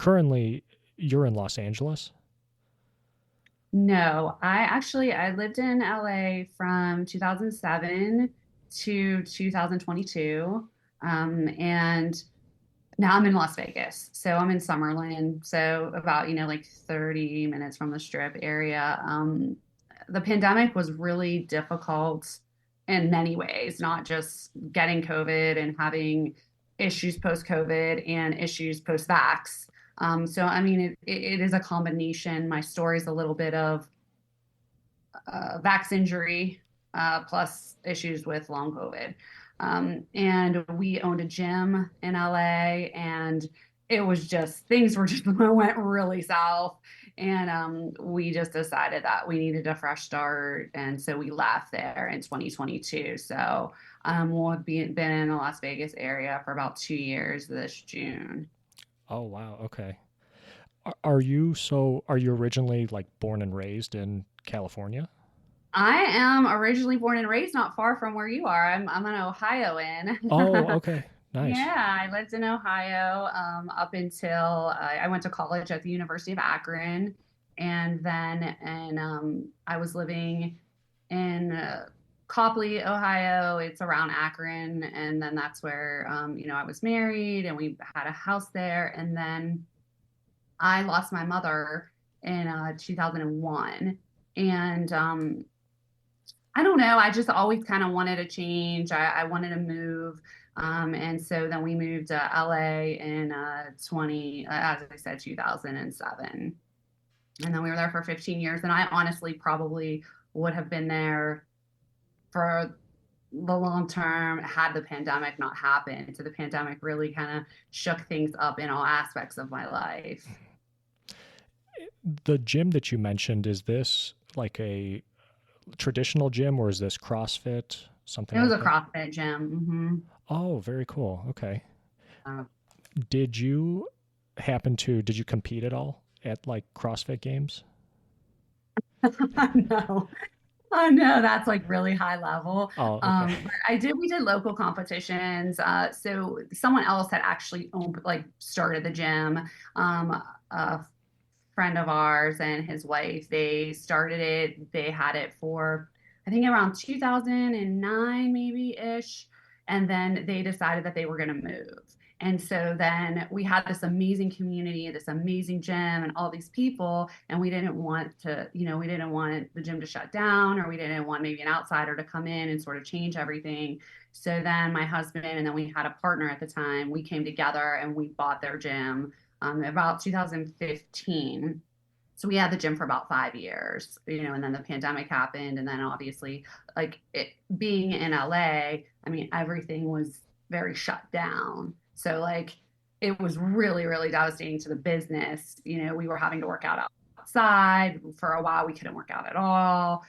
currently you're in Los Angeles? No, I lived in LA from 2007 to 2022. And now I'm in Las Vegas. So I'm in Summerlin. So about, like 30 minutes from the Strip area. The pandemic was really difficult in many ways, not just getting COVID and having issues post COVID and issues post vax. So, I mean, it is a combination. My story is a little bit of vax injury plus issues with long COVID. And we owned a gym in LA, and it was just things were just went really south. And we just decided that we needed a fresh start. And so we left there in 2022. So we'll have been in the Las Vegas area for about 2 years this June. Oh, wow. Okay. Are you originally like born and raised in California? I am originally born and raised not far from where you are. I'm an Ohioan. Oh, okay. Nice. Yeah, I lived in Ohio up until I went to college at the University of Akron, and then I was living in Copley, Ohio. It's around Akron, and then that's where I was married, and we had a house there, and then I lost my mother in 2001, and I don't know. I just always kind of wanted to change. I wanted to move. And so then we moved to LA in as I said, 2007. And then we were there for 15 years. And I honestly probably would have been there for the long term had the pandemic not happened. So the pandemic really kind of shook things up in all aspects of my life. The gym that you mentioned, is this like a traditional gym or is this CrossFit, something It was like a that? CrossFit gym. Oh, very cool. Okay. Hmm. Did you compete at all at like CrossFit games? No. Oh no, that's like really high level. Oh, okay. But we did local competitions. So someone else had actually started the gym. A friend of ours and his wife, they started it. They had it for, I think around 2009, maybe ish. And then they decided that they were going to move. And so then we had this amazing community, this amazing gym, and all these people. And we didn't want to, we didn't want the gym to shut down, or we didn't want maybe an outsider to come in and sort of change everything. So then my husband, and then we had a partner at the time, we came together and we bought their gym about 2015. So we had the gym for about 5 years, and then the pandemic happened. And then obviously, like it being in LA, I mean, everything was very shut down. So, like, it was really, really devastating to the business. We were having to work out outside for a while. We couldn't work out at all.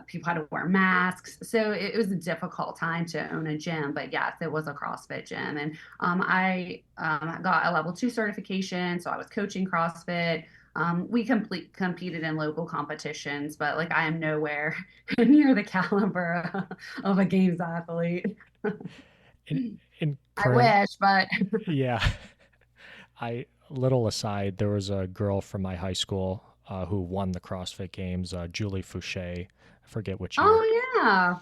People had to wear masks. So it was a difficult time to own a gym. But yes, it was a CrossFit gym. And I got a level 2 certification. So I was coaching CrossFit. We competed in local competitions, but like I am nowhere near the caliber of a games athlete. In in I current, wish, but yeah. I Little aside, there was a girl from my high school who won the CrossFit Games, Julie Fouché. I forget which year. oh yeah.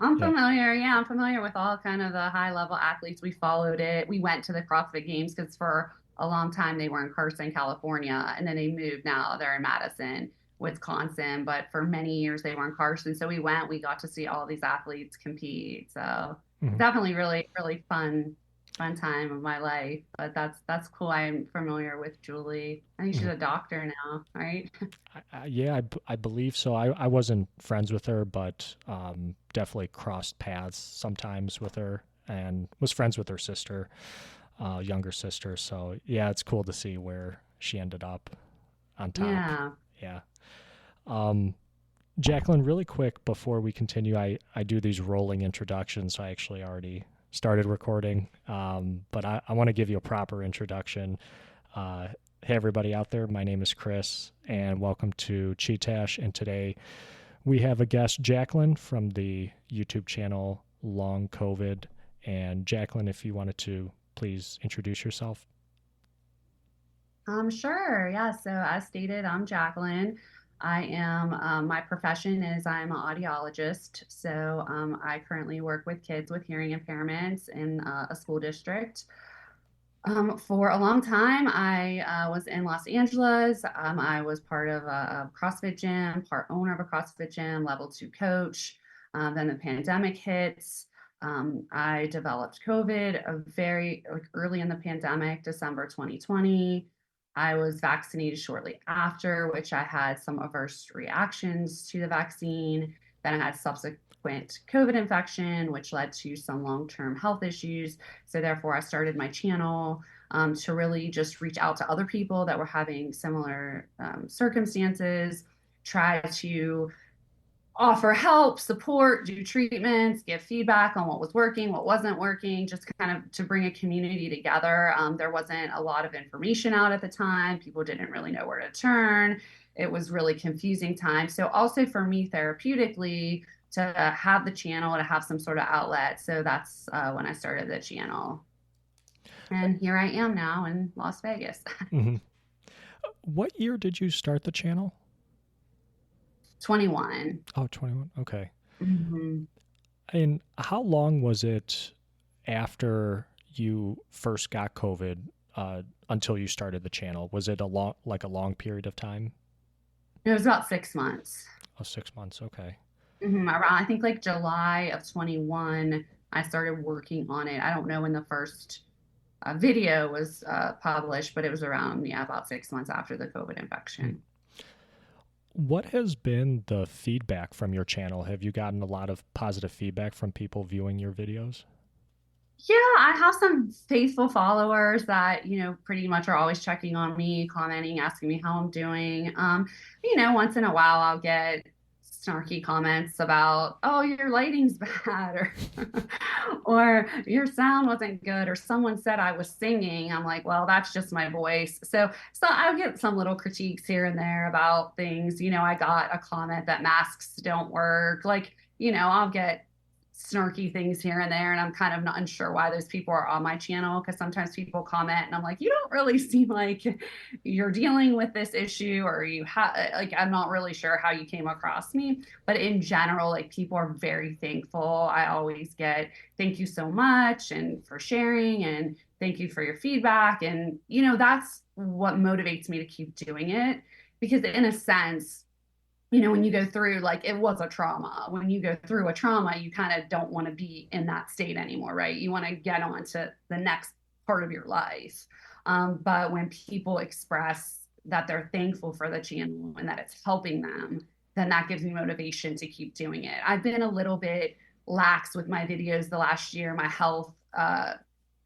I'm Yeah. familiar. Yeah, I'm familiar with all kind of the high level athletes. We followed it. We went to the CrossFit Games because for a long time they were in Carson, California, and then they moved. Now they're in Madison, Wisconsin. But for many years they were in Carson. So we went. We got to see all these athletes compete. So Mhm. definitely really really fun time of my life. But that's cool. I'm familiar with Julie. I think she's Mhm. a doctor now, right? Yeah, I believe so. I wasn't friends with her, but definitely crossed paths sometimes with her and was friends with her sister, younger sister. So yeah, it's cool to see where she ended up on top. Yeah. Yeah. Um, Jacquelyn, really quick before we continue, I do these rolling introductions. So I actually already started recording, but I want to give you a proper introduction. Uh, hey, everybody out there. My name is Chris, and welcome to Chee-Tash. And today we have a guest, Jacquelyn, from the YouTube channel Long COVID. And Jacquelyn, if you wanted to please introduce yourself. Sure. Yeah. So as stated, I'm Jacquelyn. I am, my profession is I'm an audiologist. So I currently work with kids with hearing impairments in a school district. For a long time, I was in Los Angeles. I was part of a CrossFit gym, part owner of a CrossFit gym, level two coach. Then the pandemic hits. I developed COVID very like, early in the pandemic, December 2020. I was vaccinated shortly after, which I had some adverse reactions to the vaccine. Then I had subsequent COVID infection, which led to some long-term health issues. So therefore, I started my channel to really just reach out to other people that were having similar circumstances, try to offer help, support, do treatments, give feedback on what was working, what wasn't working, just kind of to bring a community together. There wasn't a lot of information out at the time. People didn't really know where to turn. It was really confusing time. So also for me therapeutically, to have the channel, to have some sort of outlet. So that's when I started the channel. And here I am now in Las Vegas. Hmm. What year did you start the channel? 21. Oh, 21. Okay. Mm-hmm. And how long was it after you first got COVID until you started the channel? Was it a long period of time? It was about 6 months. Oh, 6 months. Okay. Around, I think like July of 21, I started working on it. I don't know when the first video was published, but it was around, yeah, about 6 months after the COVID Hmm. infection. What has been the feedback from your channel? Have you gotten a lot of positive feedback from people viewing your videos? Yeah, I have some faithful followers that, pretty much are always checking on me, commenting, asking me how I'm doing. Once in a while I'll get snarky comments about, oh, your lighting's bad or or your sound wasn't good or someone said I was singing. I'm like, well, that's just my voice. So I get some little critiques here and there about things. I got a comment that masks don't work. Like, I'll get snarky things here and there. And I'm kind of not unsure why those people are on my channel because sometimes people comment and I'm like, you don't really seem like you're dealing with this issue or you have, like, I'm not really sure how you came across me. But in general, like, people are very thankful. I always get thank you so much and for sharing and thank you for your feedback. And, that's what motivates me to keep doing it because, in a sense, when you go through, like, it was a trauma. When you go through a trauma, you kind of don't want to be in that state anymore, right? You want to get on to the next part of your life. But when people express that they're thankful for the channel and that it's helping them, then that gives me motivation to keep doing it. I've been a little bit lax with my videos the last year. My health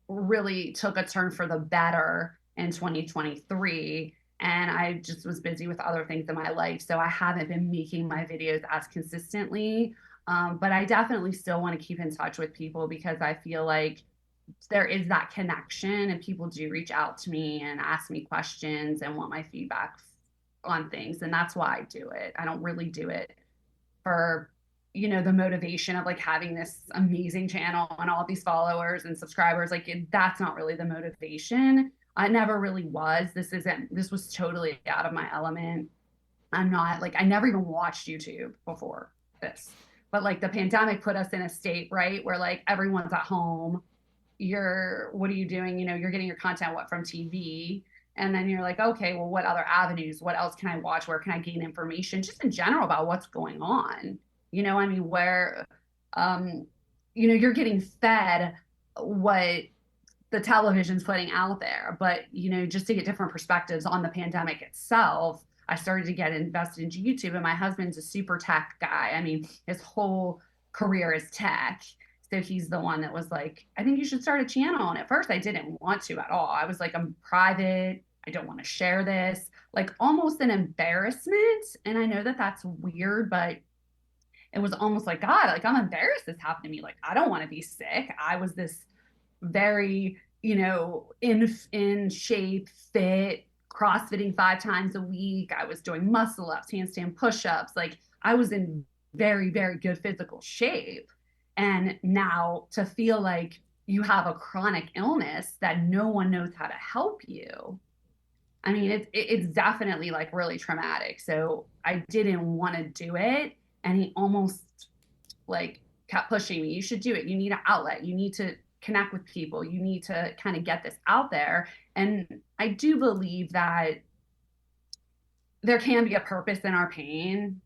really took a turn for the better in 2023 and I just was busy with other things in my life. So I haven't been making my videos as consistently. But I definitely still want to keep in touch with people because I feel like there is that connection and people do reach out to me and ask me questions and want my feedback on things. And that's why I do it. I don't really do it for the motivation of like having this amazing channel and all these followers and subscribers. Like that's not really the motivation. I never really was. This was totally out of my element. I'm not like, I never even watched YouTube before this, but like the pandemic put us in a state, right, where like everyone's at home. What are you doing? You're getting your content from TV. And then you're like, okay, well, what other avenues? What else can I watch? Where can I gain information just in general about what's going on? I mean, where, um, you're getting fed what the television's putting out there. But, just to get different perspectives on the pandemic itself, I started to get invested into YouTube. And my husband's a super tech guy. I mean, his whole career is tech. So he's the one that was like, I think you should start a channel. And at first, I didn't want to at all. I was like, I'm private. I don't want to share this. Like almost an embarrassment. And I know that that's weird, but it was almost like, God, like I'm embarrassed this happened to me. Like I don't want to be sick. I was this very, in shape, fit, CrossFitting 5 times a week. I was doing muscle ups, handstand push ups. Like I was in very, very good physical shape. And now to feel like you have a chronic illness that no one knows how to help you, I mean, it's definitely like really traumatic. So I didn't want to do it. And he almost like kept pushing me. You should do it. You need an outlet. You need to connect with people. You need to kind of get this out there. And I do believe that there can be a purpose in our pain,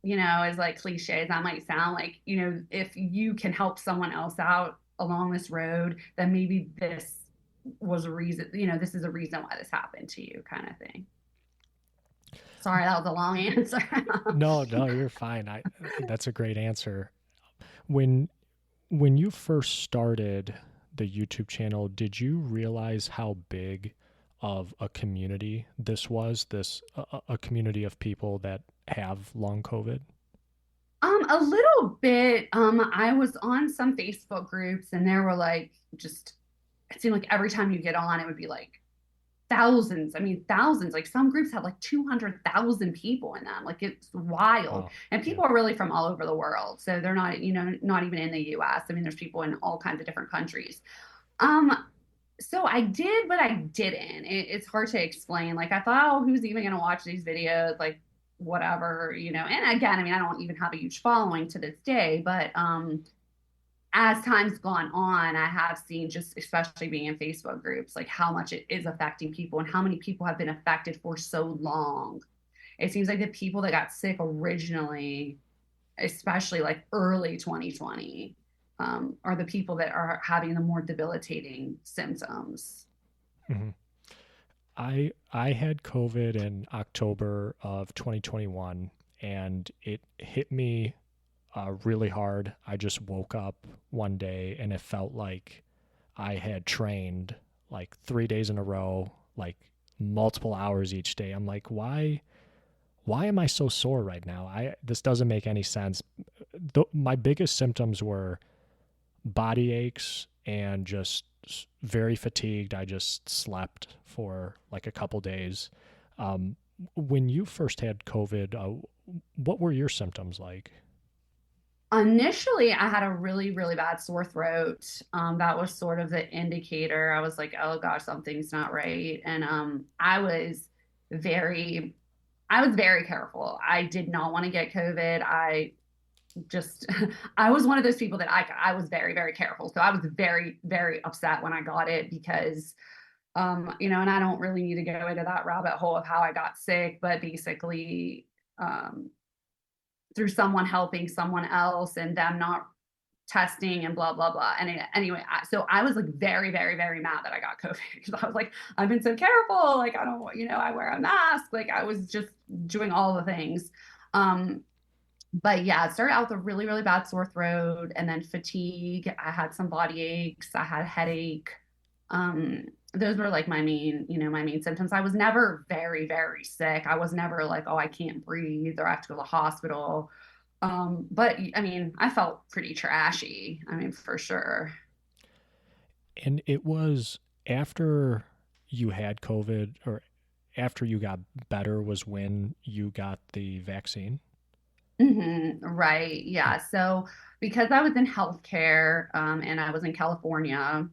as like cliche as that might sound. Like, if you can help someone else out along this road, then maybe this was a reason, this is a reason why this happened to you, kind of thing. Sorry, that was a long answer. No, no, you're fine. That's a great answer. When when you first started the YouTube channel, did you realize how big of a community this was? A community of people that have long COVID? A little bit. I was on some Facebook groups and there were like just it seemed like every time you get on, it would be like thousands. I mean, thousands. Like some groups had like 200,000 people in them. Like it's wild. Wow. And Yeah. people are really from all over the world. So they're not, not even in the US. I mean, there's people in all kinds of different countries. Um, so I did, but I didn't. It's hard to explain. Like I thought, oh, who's even going to watch these videos? Like whatever, And again, I mean, I don't even have a huge following to this day, but as time's gone on, I have seen, just especially being in Facebook groups, like how much it is affecting people and how many people have been affected for so long. It seems like the people that got sick originally, especially like early 2020, are the people that are having the more debilitating symptoms. hmm I had COVID in October of 2021, and it hit me really hard. I just woke up one day and it felt like I had trained like 3 days in a row, like multiple hours each day. I'm like, why am I so sore right now? This doesn't make any sense. My biggest symptoms were body aches and just very fatigued. I just slept for like a couple days. Um, when you first had COVID, what were your symptoms like? Initially, I had a really, really bad sore throat. That was sort of the indicator. I was like, oh gosh, something's not right. And very, I was very careful. I did not want to get COVID. Just, I was one of those people that I was very, very careful. So I was very, very upset when I got it because, and I don't really need to go into that rabbit hole of how I got sick, but basically, through someone helping someone else and them not testing and blah blah blah. And anyway, so I was like very very very mad that I got COVID because I was like, I've been so careful, like I don't, I wear a mask, like I was just doing all the things. um but yeah, it started out with a really really bad sore throat and then fatigue. I had some body aches, I had headache. Those were like my main symptoms. I was never very very sick. I was never like, oh, I can't breathe or I have to go to the hospital. But I mean, I felt pretty trashy. I mean, for sure. And it was after you had COVID or after you got better was when you got the vaccine? Right. Oh, Yeah. So because I was in healthcare, and I was in California,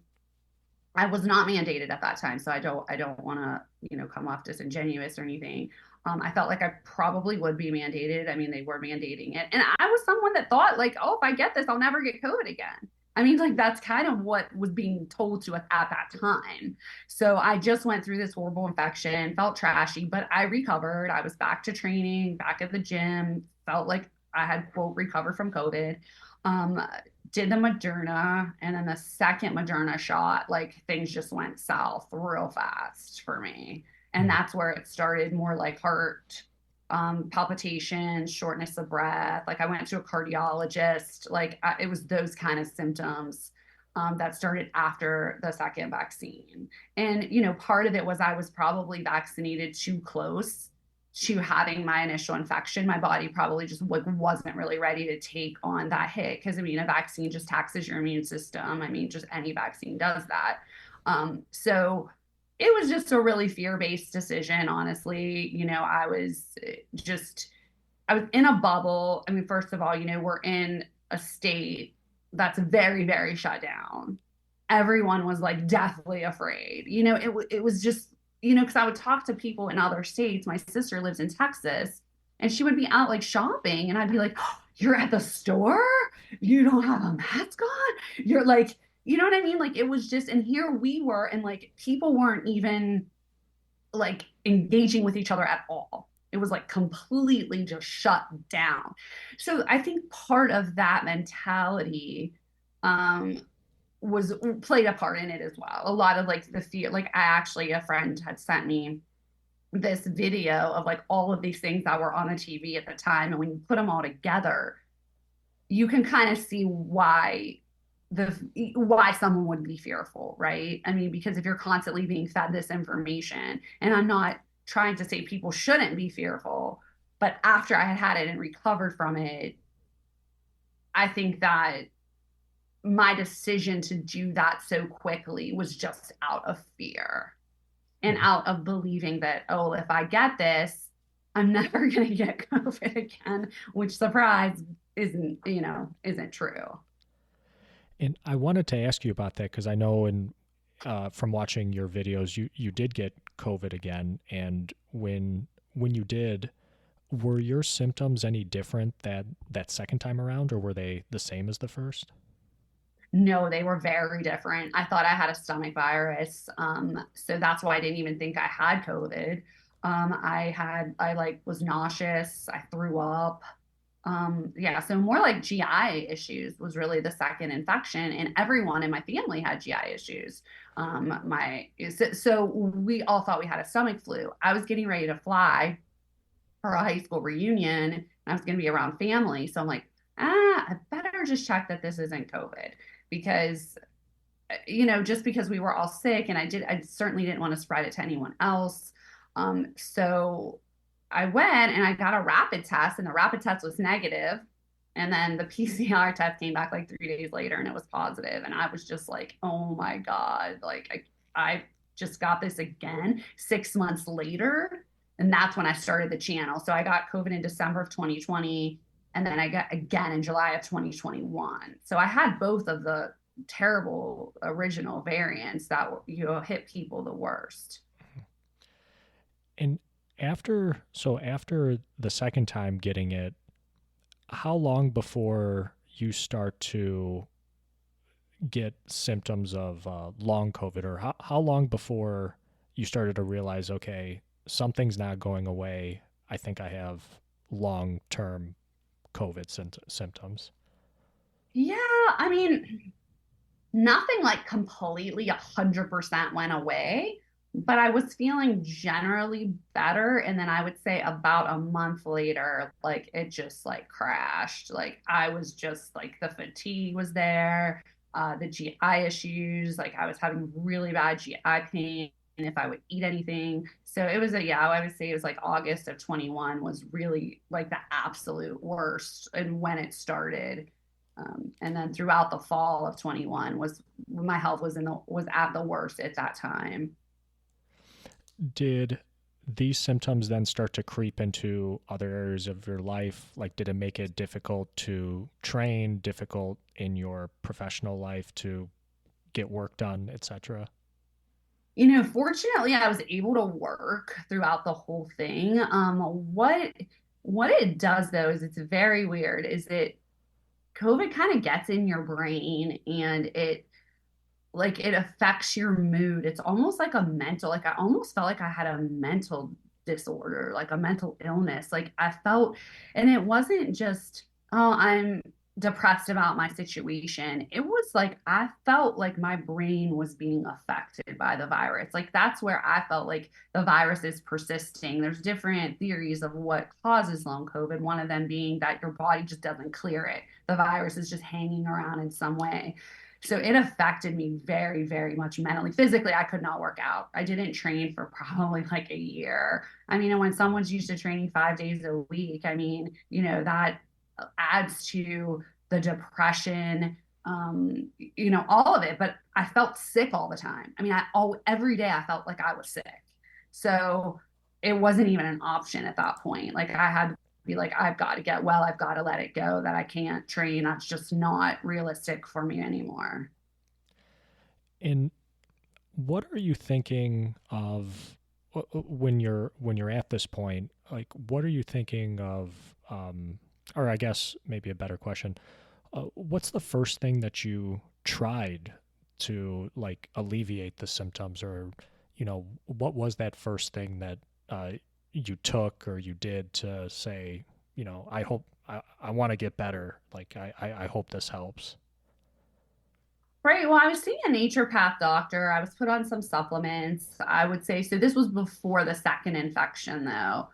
I was not mandated at that time. So I don't want to, come off disingenuous or anything. I felt like I probably would be mandated. I mean, they were mandating it. And I was someone that thought like, oh, if I get this, I'll never get COVID again. I mean, like that's kind of what was being told to us at that time. So I just went through this horrible infection, felt trashy, but I recovered. I was back to training, back at the gym, felt like I had quote recovered from COVID. Um, did the Moderna, and then the second Moderna shot, like things just went south real fast for me. And mhm. that's where it started, more like heart palpitations, shortness of breath. Like I went to a cardiologist. Like it was those kind of symptoms that started after the second vaccine. And, part of it was I was probably vaccinated too close to having my initial infection. My body probably just like wasn't really ready to take on that hit because I mean a vaccine just taxes your immune system. I mean just any vaccine does that. So it was just a really fear-based decision, honestly. Just I was in a bubble. I mean, first of all, we're in a state that's very, very shut down. Everyone was like deathly afraid. It was just because I would talk to people in other states. My sister lives in Texas, and she would be out like shopping, and I'd be like, oh, "You're at the store? You don't have a mask on? You're like, you know what I mean? Like it was just, and here we were, and like people weren't even like engaging with each other at all. It was like completely just shut down. So I think part of that mentality um, was played a part in it as well. A lot of like the fear, like I actually, a friend had sent me this video of like all of these things that were on a TV at the time. And when you put them all together, you can kind of see the why someone would be fearful, right? I mean, because if you're constantly being fed this information, and I'm not trying to say people shouldn't be fearful, but after I had it and recovered from it, I think that my decision to do that so quickly was just out of fear and out of believing that, oh, if I get this, I'm never going to get COVID again, which surprise isn't true. And I wanted to ask you about that because I know from watching your videos, you did get COVID again, and when you did, were your symptoms any different that second time around, or were they the same as the first? No, they were very different. I thought I had a stomach virus. So that's why I didn't even think I had COVID. I like was nauseous. I threw up. Yeah, so more like GI issues was really the second infection, and everyone in my family had GI issues. So we all thought we had a stomach flu. I was getting ready to fly for a high school reunion, and I was going to be around family. So I'm like, I better just check that this isn't COVID because, just because we were all sick and I certainly didn't want to spread it to anyone else. So I went and I got a rapid test, and the rapid test was negative. And then the PCR test came back like 3 days later and it was positive. And I was just like, oh my God, like I just got this again 6 months later. And that's when I started the channel. So I got COVID in December of 2020. And then I got again in July of 2021. So I had both of the terrible original variants that hit people the worst. And after the second time getting it, how long before you start to get symptoms of long COVID, or how long before you started to realize, okay, something's not going away. I think I have long-term COVID symptoms. Yeah, I mean, nothing like completely 100% went away, but I was feeling generally better. And then I would say about a month later, like it just like crashed. Like I was just like the fatigue was there, the GI issues, like I was having really bad GI pain if I would eat anything. So it was I would say it was like August of 21 was really like the absolute worst and when it started. And then throughout the fall of 21 was my health was at the worst at that time. Did these symptoms then start to creep into other areas of your life? Like, did it make it difficult to train, difficult in your professional life to get work done, etc.? Fortunately, I was able to work throughout the whole thing. What it does though is it's very weird. Is that COVID kind of gets in your brain and it affects your mood. It's almost like a mental, like I almost felt like I had a mental disorder, like a mental illness. Like I felt, and it wasn't just, oh, I'm depressed about my situation. It was like I felt like my brain was being affected by the virus. Like that's where I felt like the virus is persisting. There's different theories of what causes long COVID. One of them being that your body just doesn't clear it. The virus is just hanging around in some way. So it affected me very, very much mentally. Physically, I could not work out. I didn't train for probably like a year. I mean, and when someone's used to training 5 days a week, I mean, that adds to the depression, all of it. But I felt sick all the time. I mean, every day I felt like I was sick. So it wasn't even an option at that point. Like I had to be like, I've got to get well. I've got to let it go that I can't train. That's just not realistic for me anymore. And what are you thinking of when you're at this point, like what are you thinking of? Or I guess maybe a better question: what's the first thing that you tried to like alleviate the symptoms, or what was that first thing that uh, you took or you did to say, I hope I want to get better. Like I hope this helps. Right. Well, I was seeing a naturopath doctor. I was put on some supplements, I would say. So this was before the second infection, though.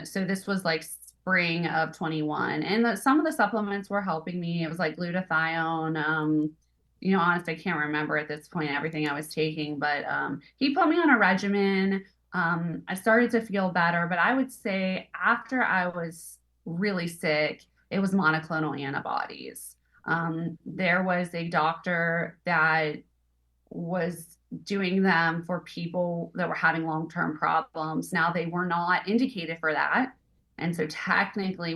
So this was like spring of 21. And some of the supplements were helping me. It was like glutathione. Honestly, I can't remember at this point everything I was taking, but he put me on a regimen. I started to feel better, but I would say after I was really sick, it was monoclonal antibodies. There was a doctor that was doing them for people that were having long-term problems. Now they were not indicated for that. And so technically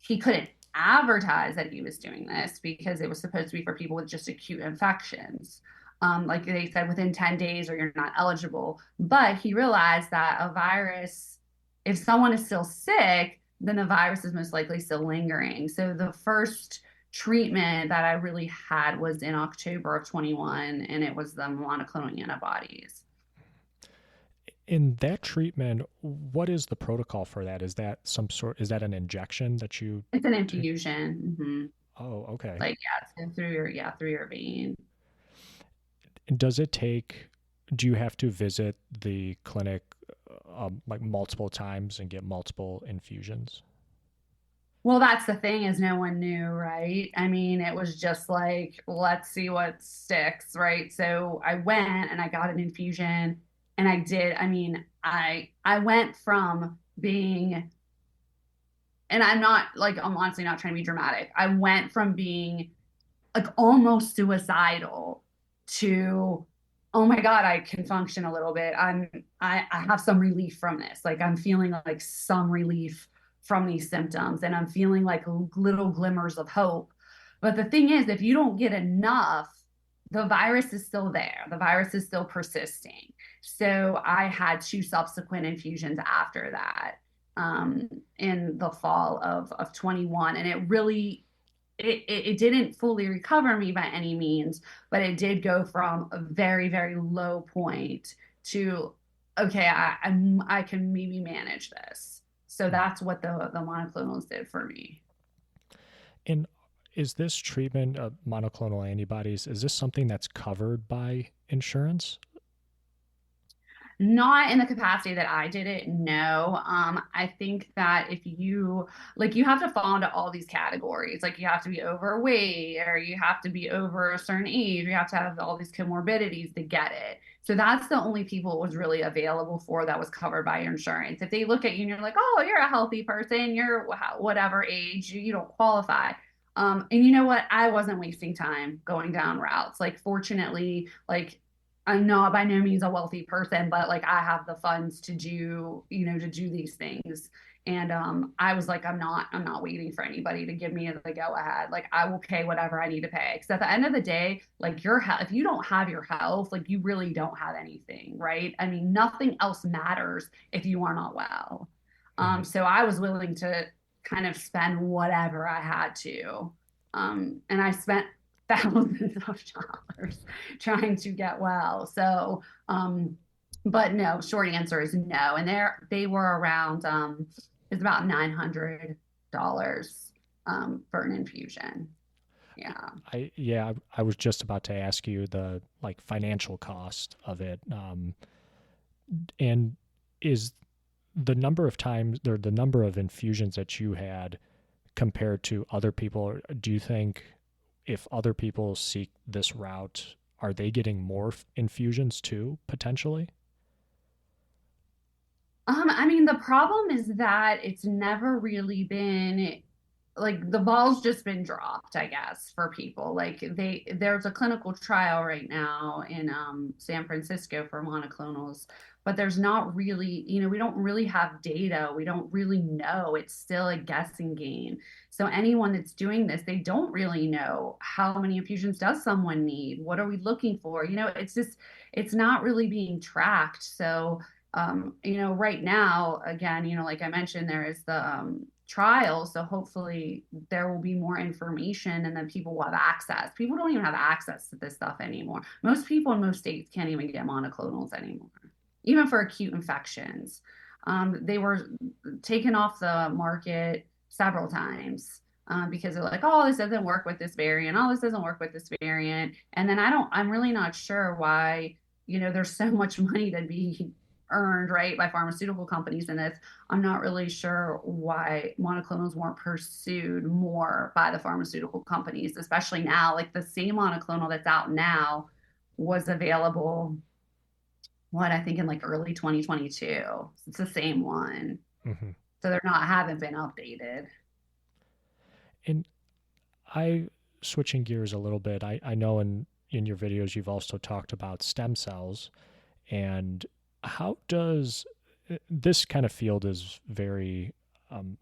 he couldn't advertise that he was doing this because it was supposed to be for people with just acute infections. Like they said, within 10 days or you're not eligible. But he realized that a virus, if someone is still sick, then the virus is most likely still lingering. So the first treatment that I really had was in October of 21, and it was the monoclonal antibodies. In that treatment, what is the protocol for that? Is that an injection that you It's an take? infusion. Oh, okay. Like, yeah, so through your vein. Does it take, do you have to visit the clinic like multiple times and get multiple infusions? Well, that's the thing is no one knew, right? I mean, it was just like, let's see what sticks, right? So I went and I got an infusion and I did. I mean, I went from being, and I'm not like, I'm honestly not trying to be dramatic. I went from being like almost suicidal to, oh my God, I can function a little bit. I have some relief from this. Like I'm feeling like some relief from these symptoms and I'm feeling like little glimmers of hope. But the thing is, if you don't get enough, the virus is still there. The virus is still persisting. So I had two subsequent infusions after that, in the fall of 21. And it really, it didn't fully recover me by any means, but it did go from a very, very low point to, okay, I can maybe manage this. So Hmm. that's what the monoclonals did for me. And is this treatment of monoclonal antibodies, is this something that's covered by insurance? Not in the capacity that I did it, no. I think that if you like, you have to fall into all these categories. Like, you have to be overweight, or you have to be over a certain age, you have to have all these comorbidities to get it. So that's the only people it was really available for that was covered by your insurance. If they look at you and you're like, oh, you're a healthy person, you're whatever age, you don't qualify. And you know what? I wasn't wasting time going down routes. Like, fortunately, like I'm not by no means a wealthy person, but like I have the funds to do, to do these things. And I was like, I'm not waiting for anybody to give me the go ahead. Like, I will pay whatever I need to pay. Because at the end of the day, like your health, if you don't have your health, like you really don't have anything, right? I mean, nothing else matters if you are not well. Mhm. So I was willing to kind of spend whatever I had to. And I spent thousands of dollars trying to get well. So, but no, short answer is no. And they were around, it's about $900 for an infusion. Yeah. I was just about to ask you the like financial cost of it. And is the number of times or the number of infusions that you had compared to other people, do you think if other people seek this route, are they getting more infusions too, potentially? I mean, the problem is that it's never really been like the ball's just been dropped, I guess, for people. Like there's a clinical trial right now in San Francisco for monoclonals, but there's not really, we don't really have data. We don't really know. It's still a guessing game. So anyone that's doing this, they don't really know how many infusions does someone need? What are we looking for? It's just it's not really being tracked. So Right now, again, like I mentioned, there is the trial. So hopefully there will be more information and then people will have access. People don't even have access to this stuff anymore. Most people in most states can't even get monoclonals anymore, even for acute infections. They were taken off the market several times. Because they're like, oh, this doesn't work with this variant. Oh, this doesn't work with this variant. And then I'm really not sure why, there's so much money to be earned, right, by pharmaceutical companies in this. I'm not really sure why monoclonals weren't pursued more by the pharmaceutical companies, especially now. Like the same monoclonal that's out now was available, what I think in like early 2022. It's the same one. Hmm. So they're not haven't been updated. And I, switching gears a little bit, I know in your videos you've also talked about stem cells. And how does this kind of field is very, um,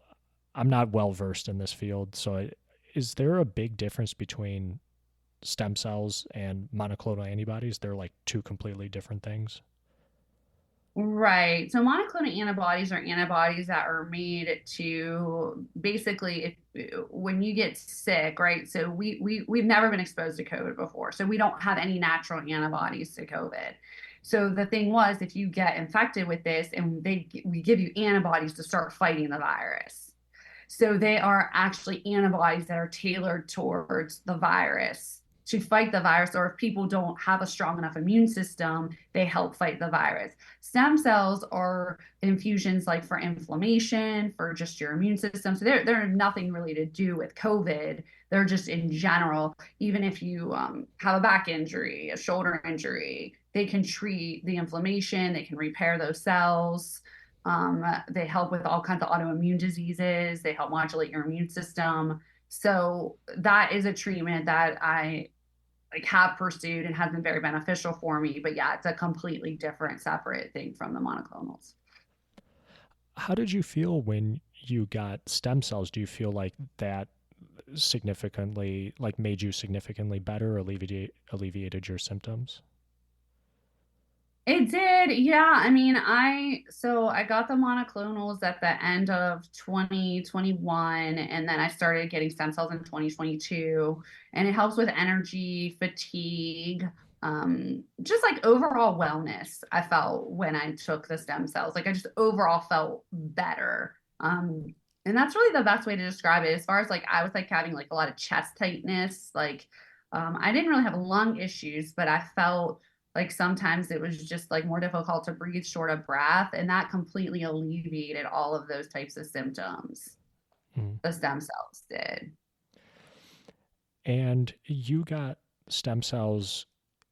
I'm not well versed in this field. So is there a big difference between stem cells and monoclonal antibodies? They're like two completely different things. Right. So monoclonal antibodies are antibodies that are made to basically when you get sick, right? So we've never been exposed to COVID before. So we don't have any natural antibodies to COVID. So the thing was, if you get infected with this and we give you antibodies to start fighting the virus. So they are actually antibodies that are tailored towards the virus to fight the virus, or if people don't have a strong enough immune system, they help fight the virus. Stem cells are infusions like for inflammation, for just your immune system. So they're nothing really to do with COVID. They're just in general, even if you have a back injury, a shoulder injury, they can treat the inflammation, they can repair those cells. They help with all kinds of autoimmune diseases. They help modulate your immune system. So that is a treatment that I like have pursued and has been very beneficial for me. But yeah, it's a completely different, separate thing from the monoclonals. How did you feel when you got stem cells? Do you feel like that significantly, like made you significantly better, or alleviated your symptoms? It did. Yeah. I mean, I got the monoclonals at the end of 2021 and then I started getting stem cells in 2022 and it helps with energy, fatigue, just like overall wellness. I felt when I took the stem cells, like I just overall felt better. And that's really the best way to describe it. As far as like I was like having like a lot of chest tightness, like I didn't really have lung issues, but I felt like sometimes it was just like more difficult to breathe, short of breath, and that completely alleviated all of those types of symptoms. Mm. The stem cells did. And you got stem cells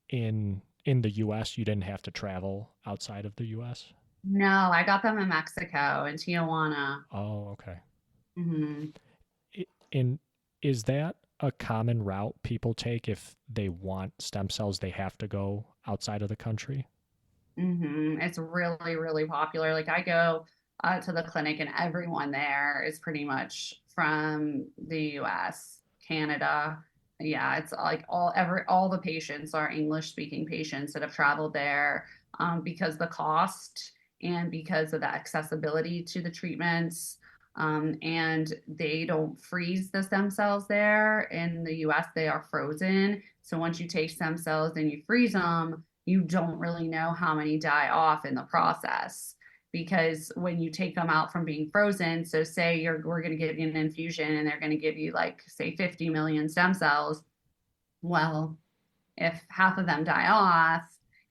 in the US. You didn't have to travel outside of the US. No, I got them in Mexico, in Tijuana. Oh, okay. Hmm. And is that a common route people take if they want stem cells? They have to go outside of the country. It's really, really popular. Like I go to the clinic, and everyone there is pretty much from the U.S., Canada. Yeah, it's like all the patients are English speaking patients that have traveled there because the cost and because of the accessibility to the treatments. And they don't freeze the stem cells there. In the US, they are frozen. So once you take stem cells and you freeze them, you don't really know how many die off in the process because when you take them out from being frozen, so say we're going to give you an infusion and they're going to give you like say 50 million stem cells. Well, if half of them die off,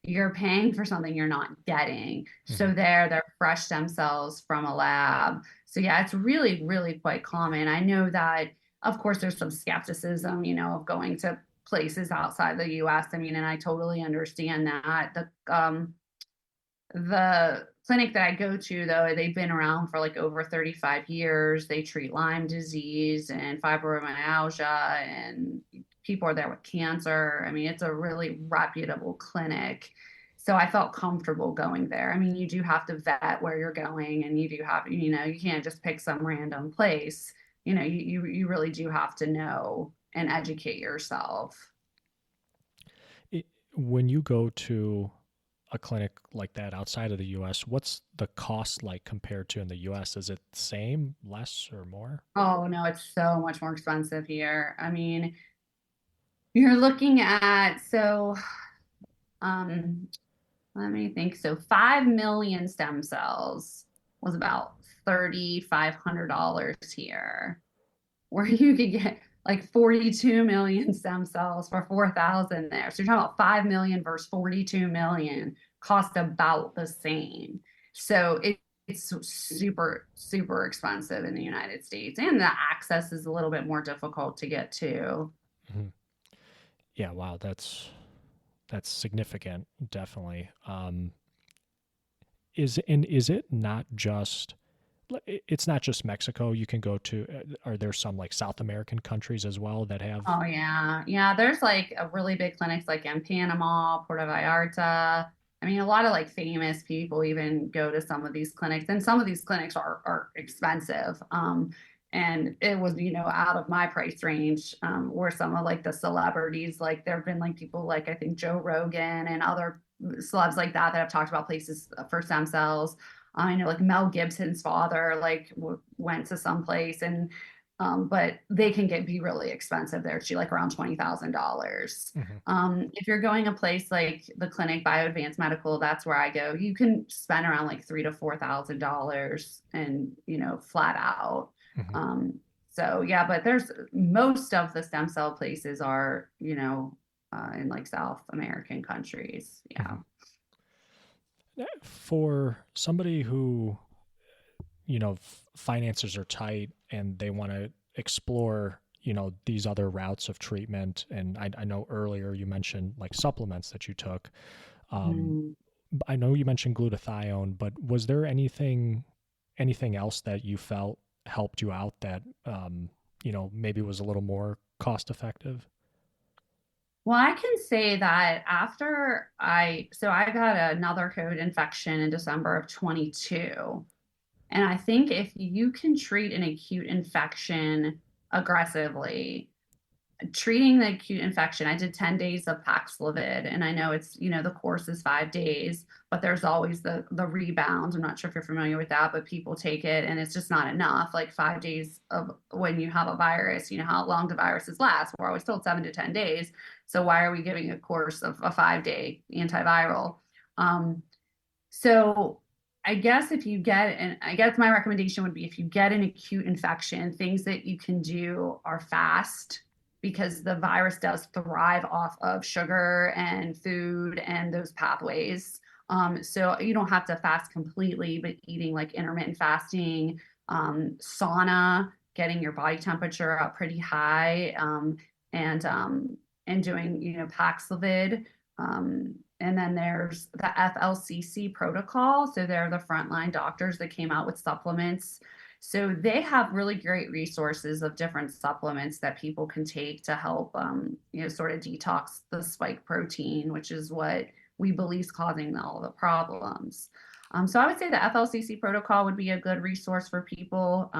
you're paying for something you're not getting. Mm-hmm. So they're fresh stem cells from a lab. So yeah, it's really, really quite common. I know that of course there's some skepticism, of going to places outside the US. I mean, and I totally understand that. The clinic that I go to, though, they've been around for like over 35 years. They treat Lyme disease and fibromyalgia, and people are there with cancer. I mean, it's a really reputable clinic. So I felt comfortable going there. I mean, you do have to vet where you're going, and you do have, you can't just pick some random place. You really do have to know and educate yourself. When you go to a clinic like that outside of the US, what's the cost like compared to in the US? Is it the same, less, or more? Oh no, it's so much more expensive here. I mean, you're looking at um let me think. So 5 million stem cells was about $3,500 here, where you could get like 42 million stem cells for 4,000 there. So you're talking about 5 million versus 42 million cost about the same. So it's super, super expensive in the United States. And the access is a little bit more difficult to get to. Hmm. Yeah, wow, that's significant, definitely. Is it not just it's not just Mexico you can go to? Are there some like South American countries as well that have? Oh yeah. Yeah, there's like a really big clinics like in Panama, Puerto Vallarta. I mean, a lot of like famous people even go to some of these clinics, and some of these clinics are expensive. And it was, out of my price range, where some of like the celebrities, like there have been like people like I think Joe Rogan and other celebs like that have talked about places for stem cells. I know like Mel Gibson's father like went to some place and but they can be really expensive there too, like around $20,000. Mhm. If you're going a place like the clinic Bio Advanced Medical, that's where I go. You can spend around like $3,000 to $4,000 and flat out. Mhm. So yeah, but there's most of the stem cell places are in like South American countries. Yeah. Mhm. For somebody who, finances are tight and they want to explore, these other routes of treatment. And I know earlier you mentioned like supplements that you took. Um, Mm. I know you mentioned glutathione, but was there anything else that you felt helped you out that maybe was a little more cost effective? Well, I can say that I got another COVID infection in December of 22. And I think if you can treat an acute infection aggressively, treating the acute infection, I did 10 days of Paxlovid, and I know it's, the course is 5 days, but there's always the rebound. I'm not sure if you're familiar with that, but people take it and it's just not enough. Like 5 days of when you have a virus, you know how long the viruses last. We're always told 7 to 10 days. So why are we giving a course of a 5 day antiviral? Um, so I guess and I guess my recommendation would be if you get an acute infection, things that you can do are fast because the virus does thrive off of sugar and food and those pathways. So you don't have to fast completely, but eating like intermittent fasting, sauna, getting your body temperature up pretty high, and and doing Paxlovid. And then there's the FLCC protocol. So they're the frontline doctors that came out with supplements. So they have really great resources of different supplements that people can take to help, sort of detox the spike protein, which is what we believe is causing all the problems. So I would say the FLCC protocol would be a good resource for people.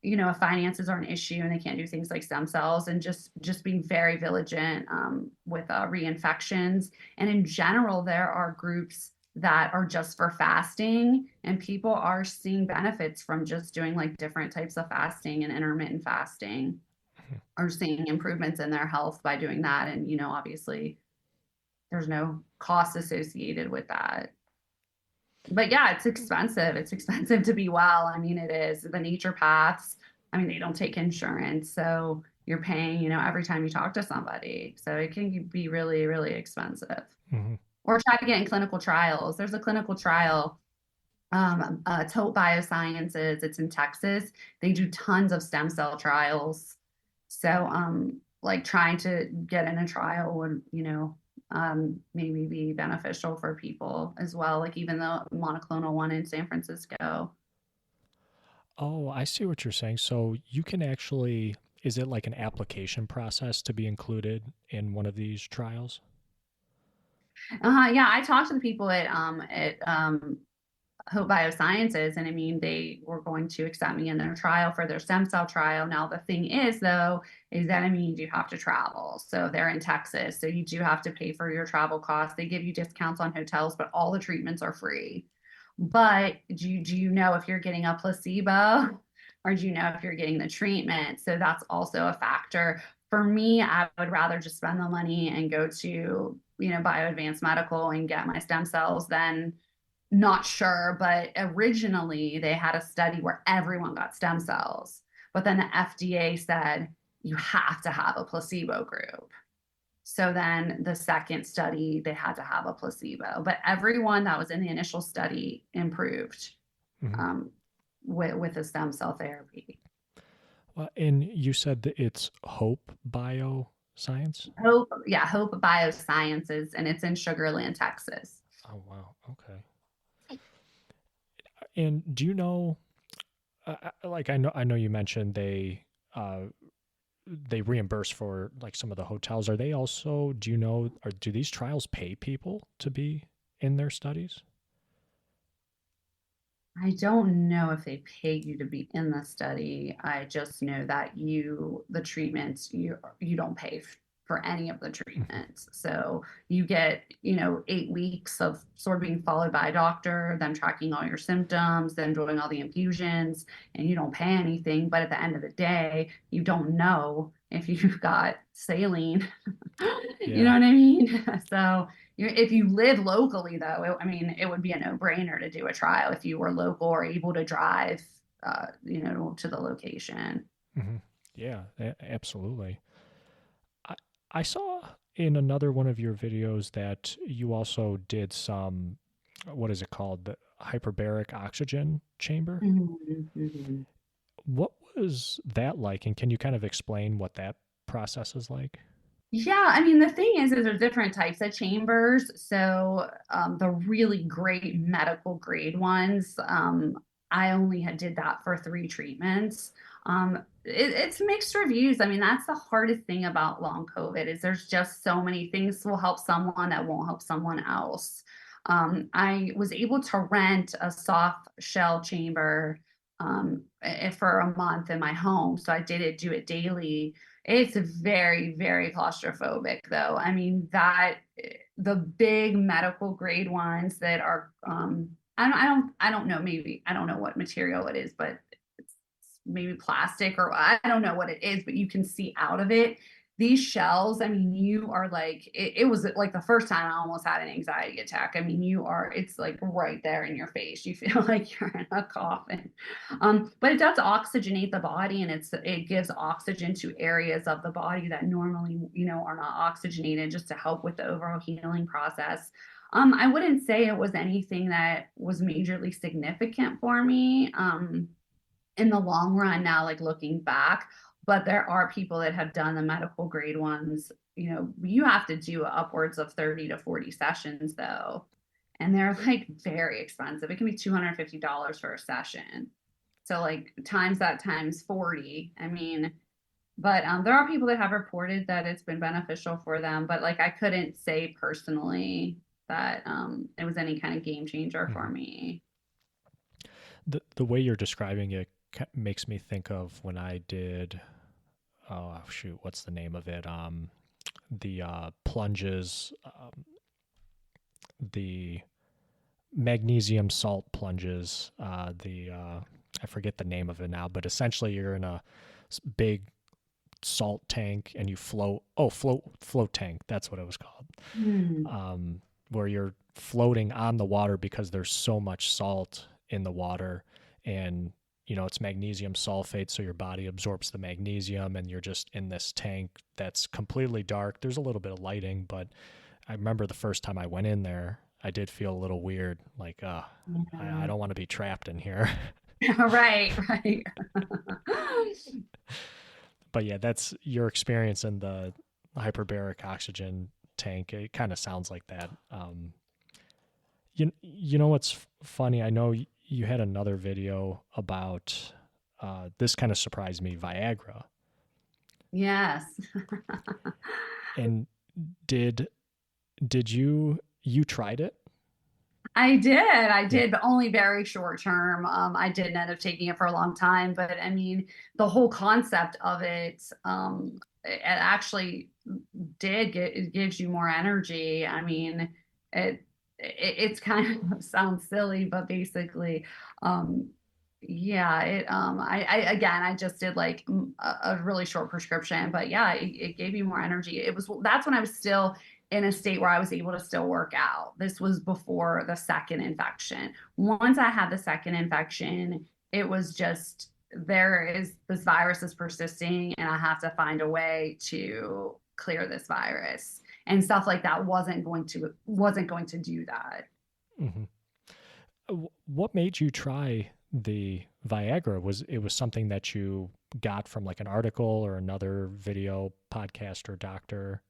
If finances are an issue and they can't do things like stem cells, and just being very vigilant with reinfections. And in general, there are groups that are just for fasting, and people are seeing benefits from just doing like different types of fasting and intermittent fasting, are seeing improvements in their health by doing that. And obviously there's no cost associated with that. But yeah, it's expensive. It's expensive to be well. I mean, it is. The naturopaths, I mean, they don't take insurance. So you're paying, every time you talk to somebody. So it can be really, really expensive. Hmm. Or try to get in clinical trials. There's a clinical trial, Tote Biosciences. It's in Texas. They do tons of stem cell trials. So, like trying to get in a trial would, maybe be beneficial for people as well. Like even the monoclonal one in San Francisco. Oh, I see what you're saying. So you can actually, is it like an application process to be included in one of these trials? Yeah, I talked to the people at Hope Biosciences, and I mean, they were going to accept me in their trial for their stem cell trial. Now, the thing is, though, is that I mean, you do have to travel. So they're in Texas, so you do have to pay for your travel costs. They give you discounts on hotels, but all the treatments are free. But do you know if you're getting a placebo or do you know if you're getting the treatment? So that's also a factor. For me, I would rather just spend the money and go to, Bio Advanced Medical and get my stem cells than not sure. But originally they had a study where everyone got stem cells. But then the FDA said you have to have a placebo group. So then the second study, they had to have a placebo, but everyone that was in the initial study improved Mm-hmm. um, with the stem cell therapy. And you said that it's Hope Bioscience? Hope Biosciences, and it's in Sugar Land, Texas. Oh, wow. Okay. And do you know, like I know you mentioned they reimburse for like some of the hotels. Are they also, do you know, or do these trials pay people to be in their studies? I don't know if they pay you to be in the study. I just know that the treatments, you don't pay for any of the Mhm. treatments. So you get, 8 weeks of sort of being followed by a doctor, them tracking all your symptoms, then doing all the infusions, and you don't pay anything. But at the end of the day, you don't know if you've got saline. You know Yeah. what I mean? So if you live locally, though, I mean, it would be a no-brainer to do a trial if you were local or able to drive, to the location. Hmm. Yeah, absolutely. I, I saw in another one of your videos that you also did some, what is it called? The hyperbaric oxygen chamber. Mhm, mhm. What was that like? And can you kind of explain what that process is like? Yeah, I mean, the thing is there's different types of chambers. So the really great medical grade ones, I only did that for 3 treatments. It's mixed reviews. I mean, that's the hardest thing about long COVID is there's just so many things will help someone that won't help someone else. I was able to rent a soft shell chamber for a month in my home. So I did do it daily. It's very, very claustrophobic, though. I mean, the big medical grade ones that are, I don't know, maybe, I don't know what material it is, but it's maybe plastic or I don't know what it is, but you can see out of it. These shells, I mean, you are like, it was like the first time I almost had an anxiety attack. I mean, it's like right there in your face. You feel like you're in a coffin. But it does oxygenate the body and it gives oxygen to areas of the body that normally, are not oxygenated just to help with the overall healing process. I wouldn't say it was anything that was majorly significant for me. In the long run now, like looking back, but there are people that have done the medical grade ones. You have to do upwards of 30 to 40 sessions though, and they're like very expensive. It can be $250 for a session. So like times that times 40. I mean, but there are people that have reported that it's been beneficial for them, but like I couldn't say personally that it was any kind of game changer for Mhm. me. The way you're describing it makes me think of when I did, oh shoot, what's the name of it? The plunges, the magnesium salt plunges. I forget the name of it now, but essentially you're in a big salt tank and you float. Oh, float tank. That's what it was called. Hmm. Where you're floating on the water because there's so much salt in the water, and it's magnesium sulfate, so your body absorbs the magnesium, and you're just in this tank that's completely dark. There's a little bit of lighting, but I remember the first time I went in there, I did feel a little weird, like I Yeah. don't want to be trapped in here. Right, right. But yeah, that's your experience in the hyperbaric oxygen tank. It kind of sounds like that. You know what's funny? I know you had another video about this kind of surprised me, Viagra. Yes. And did you tried it? I Yeah. did, but only very short term. I didn't end up taking it for a long time, but I mean, the whole concept of it, it actually did get, it gives you more energy. I mean, it, it's kind of sounds silly, but basically, um, yeah, again, I just did like a really short prescription, but yeah, it gave you more energy. That's when I was still in a state where I was able to still work out. This was before the second infection. Once I had the second infection, it was just this virus is persisting and I have to find a way to clear this virus. And stuff like that wasn't going to do that. Hmm. What made you try the Viagra? Was it was something that you got from like an article or another video podcast or doctor?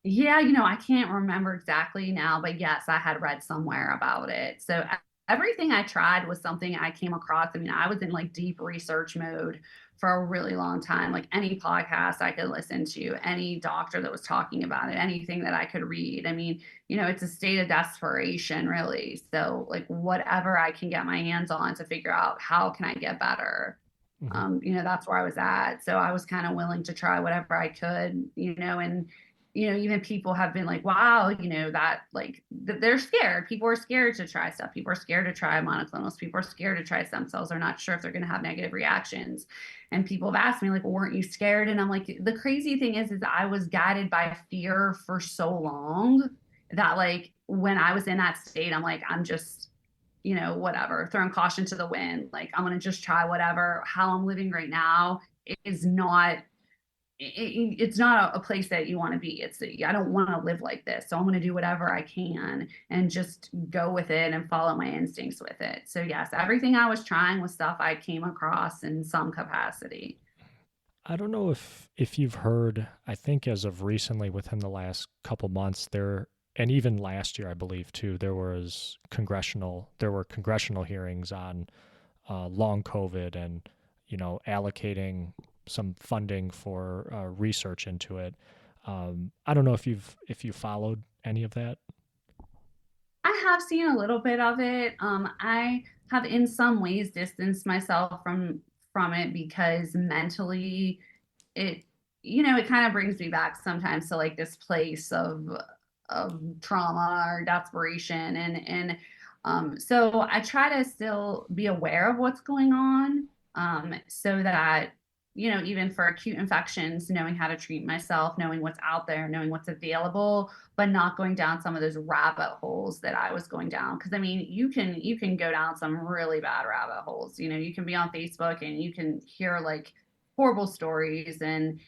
Yeah, I can't remember exactly now, but yes, I had read somewhere about it. So everything I tried was something I came across. I mean, I was in like deep research mode for a really long time. Like any podcast I could listen to, any doctor that was talking about it, anything that I could read. I mean, it's a state of desperation, really. So like whatever I can get my hands on to figure out how can I get better. Hmm. That's where I was at. So I was kind of willing to try whatever I could, and even people have been like, wow, that like they're scared. People are scared to try stuff. People are scared to try monoclonals. People are scared to try stem cells. They're not sure if they're going to have negative reactions. And people have asked me like, well, weren't you scared? And I'm like, the crazy thing is I was guided by fear for so long that like when I was in that state, I'm like, I'm just, whatever, throwing caution to the wind. Like I'm going to just try whatever. How I'm living right now is not it's not a place that you want to be. I don't want to live like this. So I'm going to do whatever I can and just go with it and follow my instincts with it. So yes, everything I was trying was stuff I came across in some capacity. I don't know if you've heard, I think as of recently within the last couple months there, and even last year I believe too, there were congressional hearings on long COVID and allocating some funding for research into it. I don't know if you followed any of that. I have seen a little bit of it. I have in some ways distanced myself from it because mentally it it kind of brings me back sometimes to like this place of trauma or desperation so I try to still be aware of what's going on so that even for acute infections, knowing how to treat myself, knowing what's out there, knowing what's available, but not going down some of those rabbit holes that I was going down. Because I mean, you can go down some really bad rabbit holes. You can be on Facebook and you can hear like horrible stories, and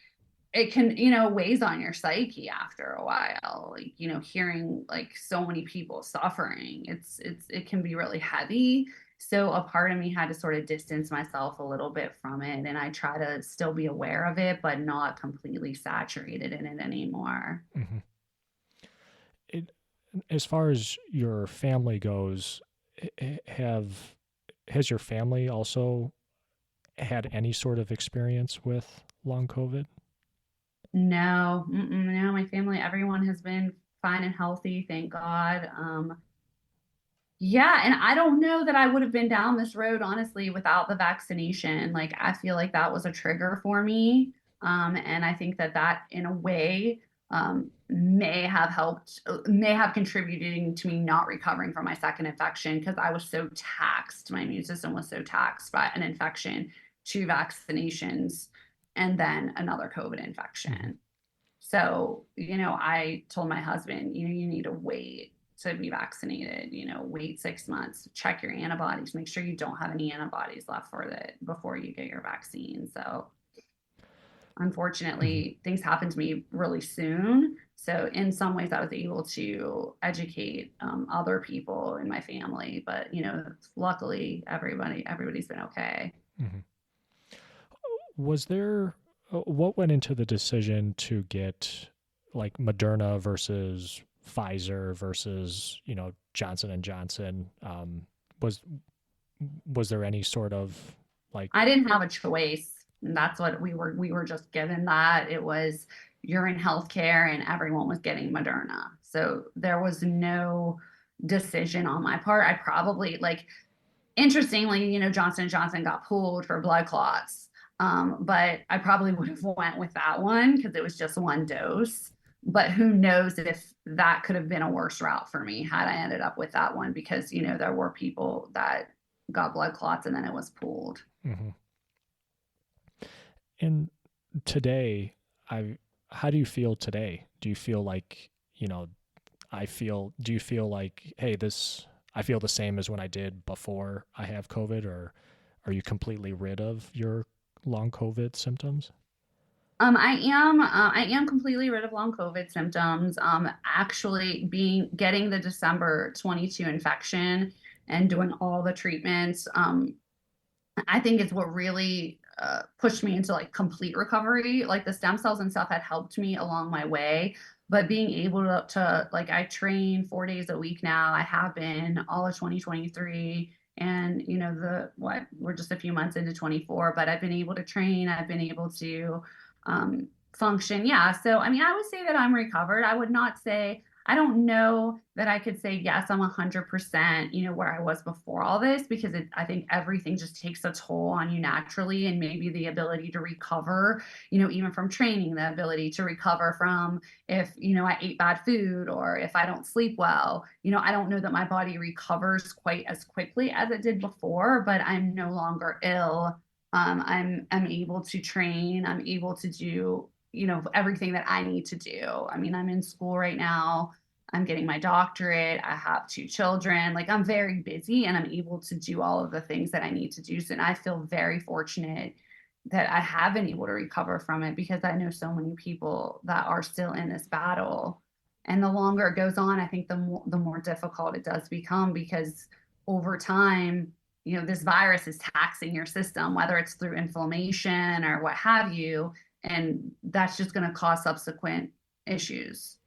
it can weighs on your psyche after a while. Like hearing like so many people suffering, it can be really heavy. So a part of me had to sort of distance myself a little bit from it, and I try to still be aware of it but not completely saturated in it anymore. Hmm. It, as far as your family goes, have has your family also had any sort of experience with long COVID? No, no, my family, everyone has been fine and healthy, thank God. Yeah, and I don't know that I would have been down this road honestly without the vaccination. Like I feel like that was a trigger for me. And I think that in a way may have contributed to me not recovering from my second infection because I was so taxed. My immune system was so taxed by an infection, two vaccinations, and then another COVID Hmm. infection. So, I told my husband, you need to wait to be vaccinated, wait 6 months, check your antibodies, make sure you don't have any antibodies left for it before you get your vaccine. So, Hmm. unfortunately, things happened to me really soon. So, in some ways, I was able to educate other people in my family, but luckily, everybody's been okay. Hmm. Was there what went into the decision to get like Moderna versus Pfizer versus Johnson and Johnson? Was was there any sort of like I didn't have a choice. And that's what we were just given that. It was you're in healthcare and everyone was getting Moderna. So there was no decision on my part. I probably like, interestingly, Johnson & Johnson got pulled for blood clots. But I probably would have went with that one because it was just one dose. But who knows if that could have been a worse route for me had I ended up with that one, because, there were people that got blood clots and then it was pulled. Mm-hmm. And today, how do you feel today? Do you feel like, do you feel like, hey, I feel the same as when I did before I have COVID, or are you completely rid of your long COVID symptoms? I am completely rid of long COVID symptoms. Actually getting the December 22 infection and doing all the treatments, I think it's what really pushed me into like complete recovery. Like the stem cells and stuff had helped me along my way, but being able to like, I train 4 days a week now. I have been all of 2023. And we're just a few months into 24, but I've been able to train. I've been able to function. Yeah. So, I mean, I would say that I'm recovered. I would not say, I don't know that I could say, yes, I'm 100%, where I was before all this, because I think everything just takes a toll on you naturally. And maybe the ability to recover, even from training, the ability to recover from if, I ate bad food or if I don't sleep well, I don't know that my body recovers quite as quickly as it did before, but I'm no longer ill. I'm able to train. I'm able to do, everything that I need to do. I mean, I'm in school right now. I'm getting my doctorate. I have 2 children. Like, I'm very busy and I'm able to do all of the things that I need to do. So, and I feel very fortunate that I have been able to recover from it, because I know so many people that are still in this battle. And the longer it goes on, I think the more difficult it does become, because over time, this virus is taxing your system, whether it's through inflammation or what have you, and that's just going to cause subsequent issues.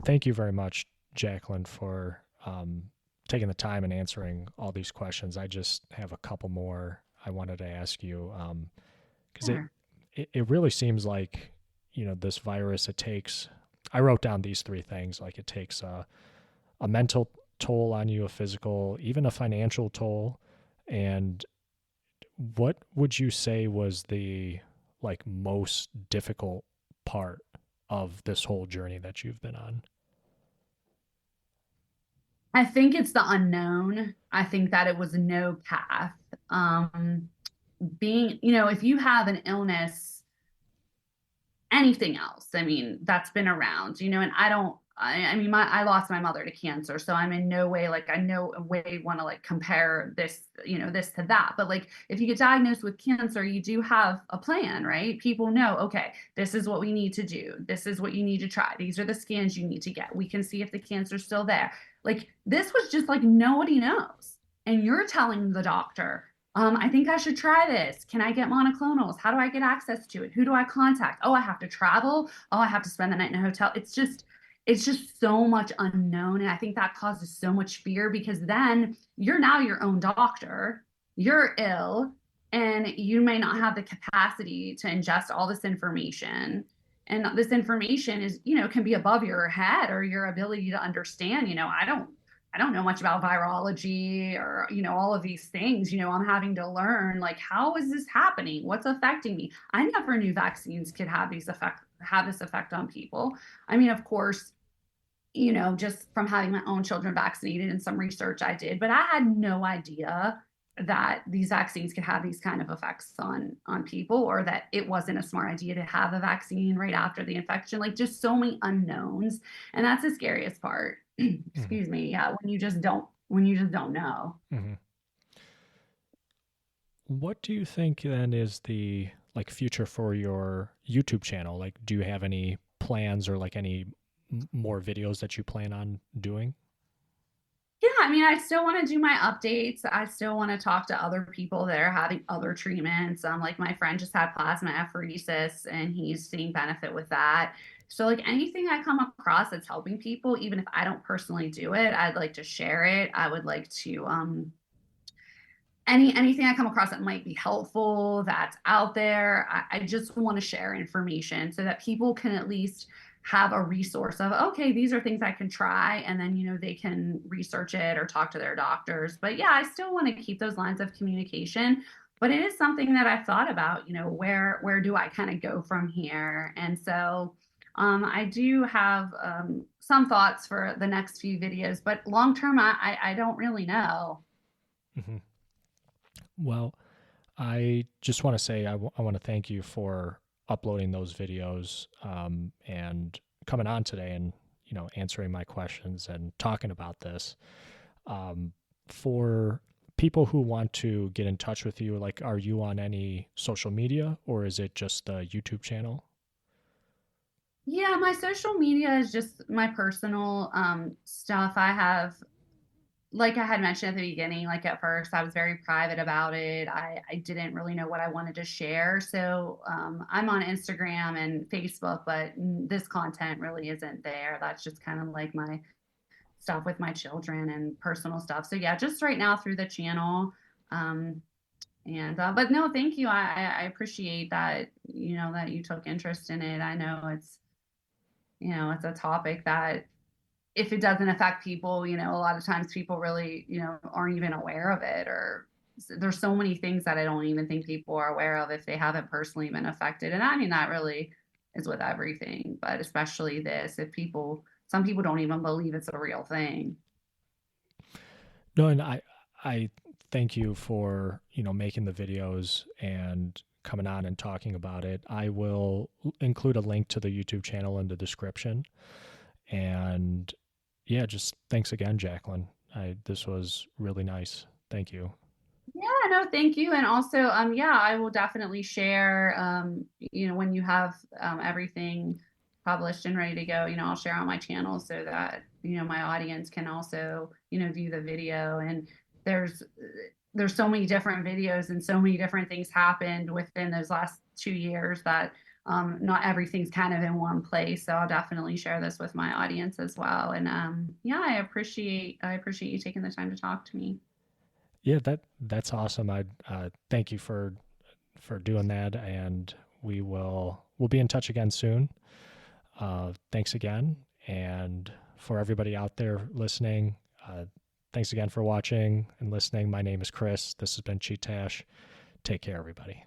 Thank you very much, Jacquelyn, for taking the time and answering all these questions. I just have a couple more I wanted to ask you, because Sure. it really seems like, this virus, I wrote down these 3 things, like it takes a mental toll on you, a physical, even a financial toll. And what would you say was the like most difficult part of this whole journey that you've been on? I think it's the unknown. I think that it was no path. If you have an illness, anything else, I mean, that's been around, and I mean, I lost my mother to cancer, so I'm in no way, like, I no way want to like compare this, this to that. But like, if you get diagnosed with cancer, you do have a plan, right? People know, okay, this is what we need to do. This is what you need to try. These are the scans you need to get. We can see if the cancer's still there. Like, this was just like, nobody knows. And you're telling the doctor, I think I should try this. Can I get monoclonals? How do I get access to it? Who do I contact? Oh, I have to travel. Oh, I have to spend the night in a hotel. It's just so much unknown. And I think that causes so much fear, because then you're now your own doctor, you're ill, and you may not have the capacity to ingest all this information. And this information is, can be above your head or your ability to understand. I don't know much about virology or, all of these things. I'm having to learn, like, how is this happening? What's affecting me? I never knew vaccines could have this effect on people. I mean, of course, just from having my own children vaccinated and some research I did, but I had no idea that these vaccines could have these kind of effects on people, or that it wasn't a smart idea to have a vaccine right after the infection. Like, just so many unknowns. And that's the scariest part. Mm-hmm. Excuse me. Yeah, when you just don't know. Mm-hmm. What do you think then is the like future for your YouTube channel? Like, do you have any plans or like any more videos that you plan on doing? Yeah, I mean, I still want to do my updates. I still want to talk to other people that are having other treatments. Like, my friend just had plasma apheresis and he's seeing benefit with that. So like, anything I come across that's helping people, even if I don't personally do it, I'd like to share it. I would like to anything I come across that might be helpful, that's out there. I just want to share information so that people can at least have a resource of, okay, these are things I can try, and then they can research it or talk to their doctors. But yeah, I still want to keep those lines of communication. But it is something that I've thought about, where do I kind of go from here? And so I do have some thoughts for the next few videos, but long term, I don't really know. Hmm. Well, I just want to say I want to thank you for uploading those videos, and coming on today and answering my questions and talking about this. Um, for people who want to get in touch with you, like, are you on any social media or is it just the YouTube channel? Yeah, my social media is just my personal stuff. I have, like I had mentioned at the beginning, like at first I was very private about it. I didn't really know what I wanted to share. So I'm on Instagram and Facebook, but this content really isn't there. That's just kind of like my stuff with my children and personal stuff. So yeah, just right now through the channel. Um, and but no, thank you. I appreciate that, that you took interest in it. I know it's a topic that if it doesn't affect people, a lot of times people really, aren't even aware of it, or there's so many things that I don't even think people are aware of if they haven't personally been affected. And I mean, that really is with everything, but especially this, some people don't even believe it's a real thing. No, and I thank you for making the videos and coming on and talking about it. I will include a link to the YouTube channel in the description. And yeah, just thanks again, Jacquelyn. This was really nice. Thank you. Yeah, no, thank you. And also, yeah, I will definitely share, when you have everything published and ready to go, I'll share on my channel so that, my audience can also, view the video. And there's there's so many different videos and so many different things happened within those last 2 years that not everything's kind of in one place. So I'll definitely share this with my audience as well. And yeah, I appreciate you taking the time to talk to me. Yeah, that's awesome. I thank you for doing that, and we'll be in touch again soon. Thanks again, and for everybody out there listening, thanks again for watching and listening. My name is Chris. This has been Chee-Tash. Take care, everybody.